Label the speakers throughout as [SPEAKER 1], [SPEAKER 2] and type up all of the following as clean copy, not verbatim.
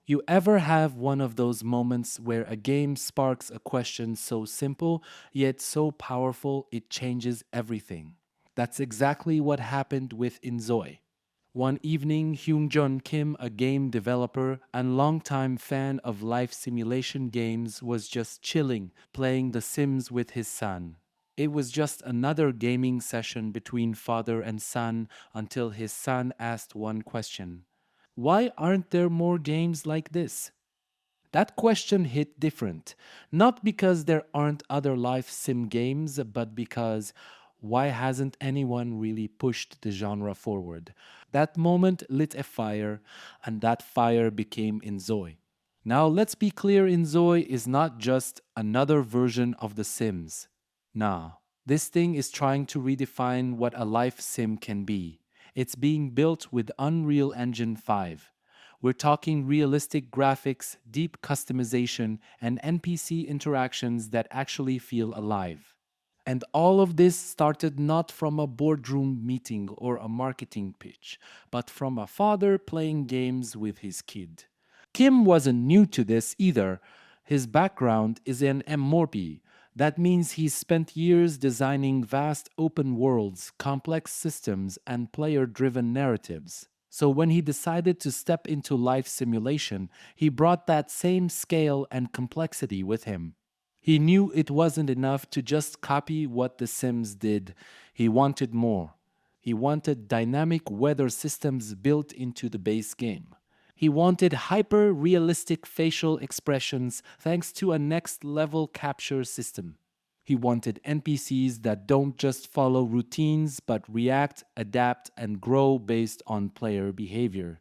[SPEAKER 1] You ever have one of those moments where a game sparks a question so simple yet so powerful it changes everything? That's exactly what happened with inZOI. One evening, Hyungjun Kim, a game developer and longtime fan of life simulation games, was just chilling, playing The Sims with his son. It was just another gaming session between father and son until his son asked one question: why aren't there more games like this? That question hit different, not because there aren't other life sim games, but because why hasn't anyone really pushed the genre forward? That moment lit a fire, and that fire became inZOI. Now, let's be clear, inZOI is not just another version of The Sims. Nah, this thing is trying to redefine what a life sim can be. It's being built with Unreal Engine 5. We're talking realistic graphics, deep customization, and NPC interactions that actually feel alive. And all of this started not from a boardroom meeting or a marketing pitch, but from a father playing games with his kid. Kim wasn't new to this either. His background is in MMORPG. That means he's spent years designing vast open worlds, complex systems, and player driven narratives. So when he decided to step into life simulation, he brought that same scale and complexity with him. He knew it wasn't enough to just copy what The Sims did. He wanted more. He wanted dynamic weather systems built into the base game. He wanted hyper realistic facial expressions thanks to a next level capture system. He wanted NPCs that don't just follow routines but react, adapt, and grow based on player behavior.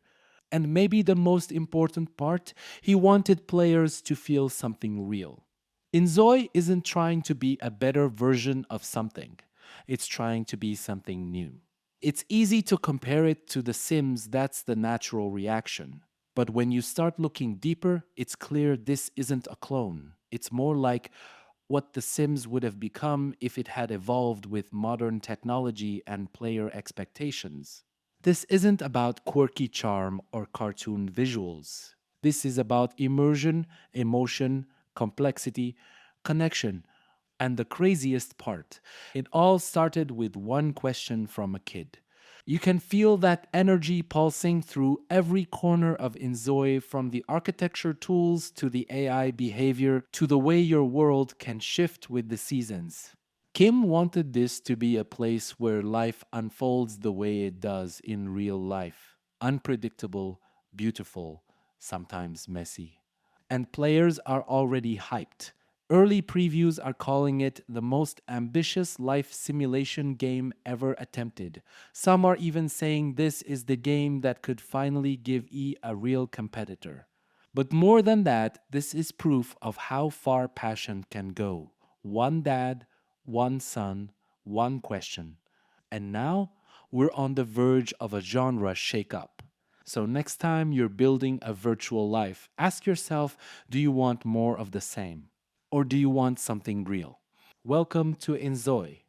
[SPEAKER 1] And maybe the most important part, he wanted players to feel something real. inZOI isn't trying to be a better version of something, it's trying to be something new. It's easy to compare it to The Sims, that's the natural reaction. But when you start looking deeper, it's clear this isn't a clone. It's more like what The Sims would have become if it had evolved with modern technology and player expectations. This isn't about quirky charm or cartoon visuals. This is about immersion, emotion, complexity, connection, and the craziest part, it all started with one question from a kid. You can feel that energy pulsing through every corner of inZOI, from the architecture tools to the AI behavior to the way your world can shift with the seasons. Kim wanted this to be a place where life unfolds the way it does in real life: unpredictable, beautiful, sometimes messy. And players are already hyped. Early previews are calling it the most ambitious life simulation game ever attempted. Some are even saying this is the game that could finally give E a real competitor. But more than that, this is proof of how far passion can go. One dad, one son, one question. And now we're on the verge of a genre shakeup. So, next time you're building a virtual life, ask yourself, do you want more of the same? Or do you want something real? Welcome to inZOI,